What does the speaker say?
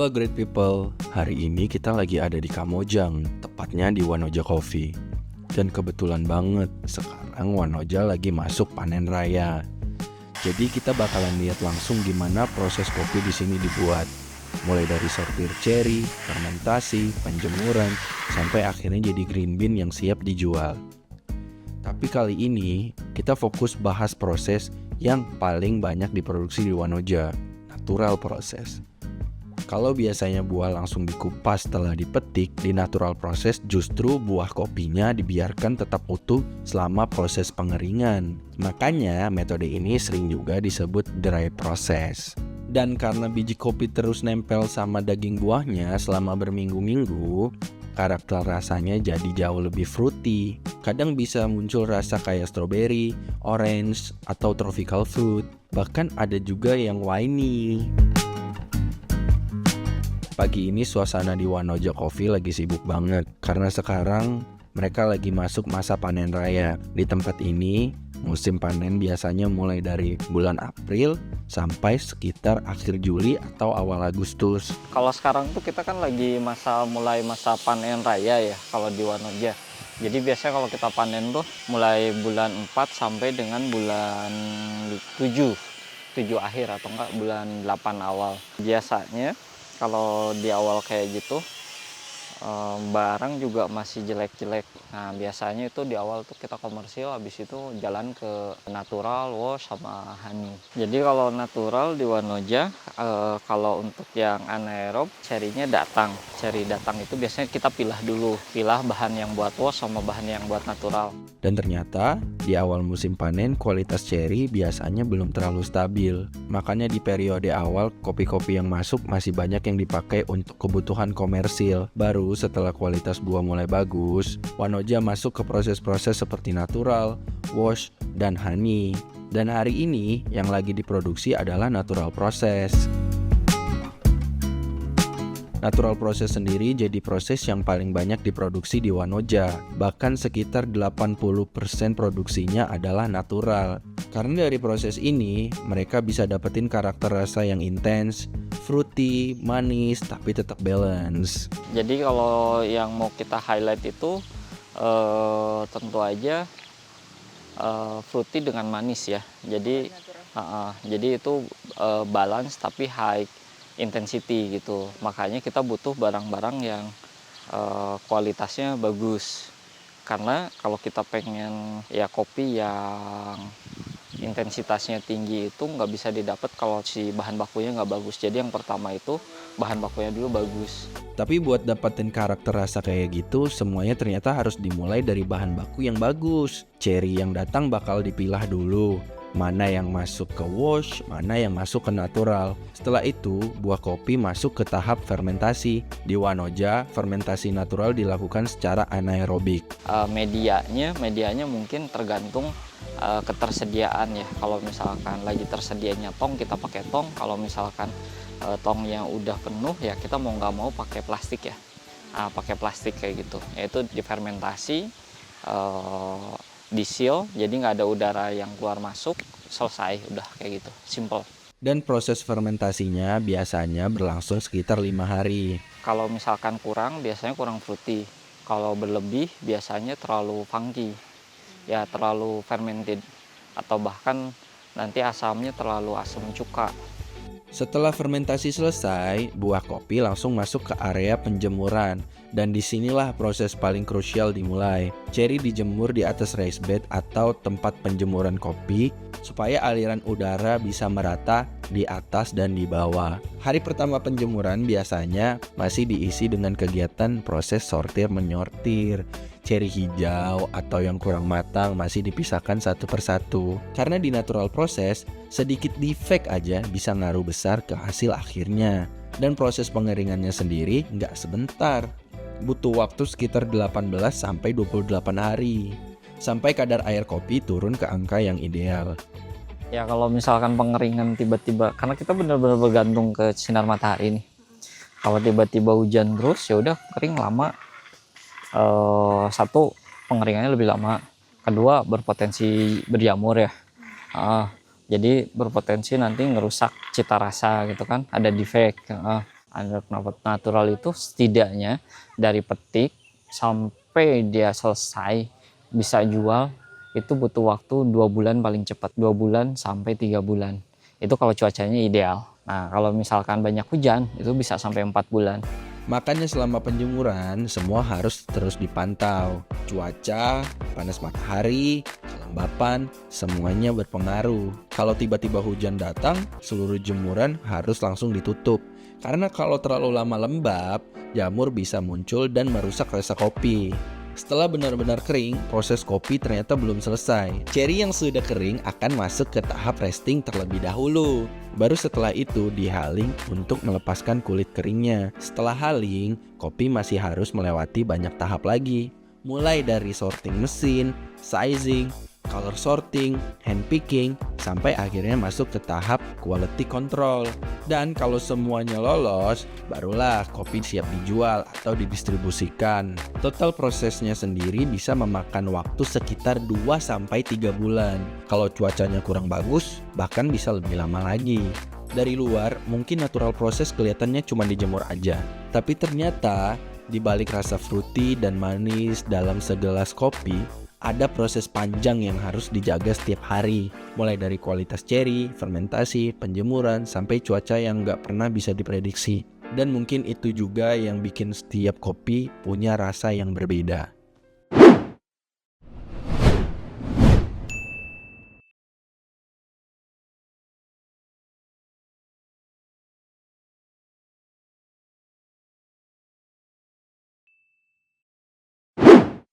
Halo great people, hari ini kita lagi ada di Kamojang, tepatnya di Wanoja Coffee. Dan kebetulan banget, sekarang Wanoja lagi masuk panen raya. Jadi kita bakalan lihat langsung gimana proses kopi di sini dibuat. Mulai dari sortir cherry, fermentasi, penjemuran, sampai akhirnya jadi green bean yang siap dijual. Tapi kali ini kita fokus bahas proses yang paling banyak diproduksi di Wanoja, natural proses. Kalau biasanya buah langsung dikupas setelah dipetik, di natural proses justru buah kopinya dibiarkan tetap utuh selama proses pengeringan. Makanya metode ini sering juga disebut dry process. Dan karena biji kopi terus nempel sama daging buahnya selama berminggu-minggu, karakter rasanya jadi jauh lebih fruity. Kadang bisa muncul rasa kayak strawberry, orange, atau tropical fruit. Bahkan ada juga yang winey. Pagi ini suasana di Wanoja Coffee lagi sibuk banget karena sekarang mereka lagi masuk masa panen raya. Di tempat ini musim panen biasanya mulai dari bulan April sampai sekitar akhir Juli atau awal Agustus. Kalau sekarang tuh kita kan lagi mulai masa panen raya ya kalau di Wanoja. Jadi biasanya kalau kita panen tuh mulai bulan 4 sampai dengan bulan 7 akhir atau enggak bulan 8 awal. Biasanya kalau di awal kayak gitu barang juga masih jelek-jelek. Nah biasanya itu di awal tuh kita komersil, habis itu jalan ke natural, wash, sama honey. Jadi kalau natural di Wanoja, kalau untuk yang anaerob, cherry-nya datang. Cherry datang itu biasanya kita pilah dulu, pilah bahan yang buat wash sama bahan yang buat natural. Dan ternyata di awal musim panen kualitas cherry biasanya belum terlalu stabil. Makanya di periode awal kopi-kopi yang masuk masih banyak yang dipakai untuk kebutuhan komersil. Baru setelah kualitas buah mulai bagus, Wanoja masuk ke proses-proses seperti natural, wash, dan honey. Dan hari ini yang lagi diproduksi adalah natural proses. Natural proses sendiri jadi proses yang paling banyak diproduksi di Wanoja. Bahkan sekitar 80% produksinya adalah natural. Karena dari proses ini, mereka bisa dapetin karakter rasa yang intens, fruity, manis, tapi tetap balance. Jadi kalau yang mau kita highlight itu tentu aja fruity dengan manis ya. Jadi itu balance tapi high intensity gitu. Makanya kita butuh barang-barang yang kualitasnya bagus. Karena kalau kita pengen ya kopi yang intensitasnya tinggi itu nggak bisa didapat kalau si bahan bakunya nggak bagus. Jadi yang pertama itu bahan bakunya dulu bagus. Tapi buat dapetin karakter rasa kayak gitu, semuanya ternyata harus dimulai dari bahan baku yang bagus. Cherry yang datang bakal dipilah dulu, mana yang masuk ke wash, mana yang masuk ke natural. Setelah itu, buah kopi masuk ke tahap fermentasi. Di Wanoja, fermentasi natural dilakukan secara anaerobik. Medianya mungkin tergantung ketersediaan ya. Kalau misalkan lagi tersedianya tong, kita pakai tong. Kalau misalkan tong yang udah penuh ya kita mau nggak mau pakai plastik ya. Pakai plastik kayak gitu. Yaitu difermentasi, di-seal, jadi nggak ada udara yang keluar masuk, selesai, udah kayak gitu, simple. Dan proses fermentasinya biasanya berlangsung sekitar 5 hari. Kalau misalkan kurang, biasanya kurang fruity. Kalau berlebih, biasanya terlalu funky, ya terlalu fermented, atau bahkan nanti asamnya terlalu asam cuka. Setelah fermentasi selesai, buah kopi langsung masuk ke area penjemuran. Dan disinilah proses paling krusial dimulai. Cherry dijemur di atas raised bed atau tempat penjemuran kopi supaya aliran udara bisa merata di atas dan di bawah. Hari pertama penjemuran biasanya masih diisi dengan kegiatan proses sortir menyortir. Cherry hijau atau yang kurang matang masih dipisahkan satu persatu. Karena di natural proses, sedikit defect aja bisa ngaruh besar ke hasil akhirnya. Dan proses pengeringannya sendiri nggak sebentar. Butuh waktu sekitar 18 sampai 28 hari. Sampai kadar air kopi turun ke angka yang ideal. Ya kalau misalkan pengeringan tiba-tiba, karena kita benar-benar bergantung ke sinar matahari nih. Kalau tiba-tiba hujan terus ya udah kering lama. Satu, pengeringannya lebih lama. Kedua, berpotensi berjamur ya. Jadi berpotensi nanti ngerusak cita rasa gitu kan, ada defect. Underdog natural itu setidaknya dari petik sampai dia selesai bisa jual itu butuh waktu 2 bulan paling cepat, 2 bulan sampai 3 bulan. Itu kalau cuacanya ideal. Nah, kalau misalkan banyak hujan itu bisa sampai 4 bulan. Makanya selama penjemuran semua harus terus dipantau. Cuaca, panas matahari, kelembapan, semuanya berpengaruh. Kalau tiba-tiba hujan datang, seluruh jemuran harus langsung ditutup. Karena kalau terlalu lama lembab, jamur bisa muncul dan merusak rasa kopi. Setelah benar-benar kering, proses kopi ternyata belum selesai. Ceri yang sudah kering akan masuk ke tahap resting terlebih dahulu. Baru setelah itu dihaling untuk melepaskan kulit keringnya. Setelah haling, kopi masih harus melewati banyak tahap lagi. Mulai dari sorting mesin, sizing, color sorting, hand picking, sampai akhirnya masuk ke tahap quality control. Dan kalau semuanya lolos, barulah kopi siap dijual atau didistribusikan. Total prosesnya sendiri bisa memakan waktu sekitar 2-3 bulan. Kalau cuacanya kurang bagus, bahkan bisa lebih lama lagi. Dari luar, mungkin natural proses kelihatannya cuma dijemur aja. Tapi ternyata, di balik rasa fruity dan manis dalam segelas kopi, ada proses panjang yang harus dijaga setiap hari. Mulai dari kualitas ceri, fermentasi, penjemuran, sampai cuaca yang nggak pernah bisa diprediksi. Dan mungkin itu juga yang bikin setiap kopi punya rasa yang berbeda.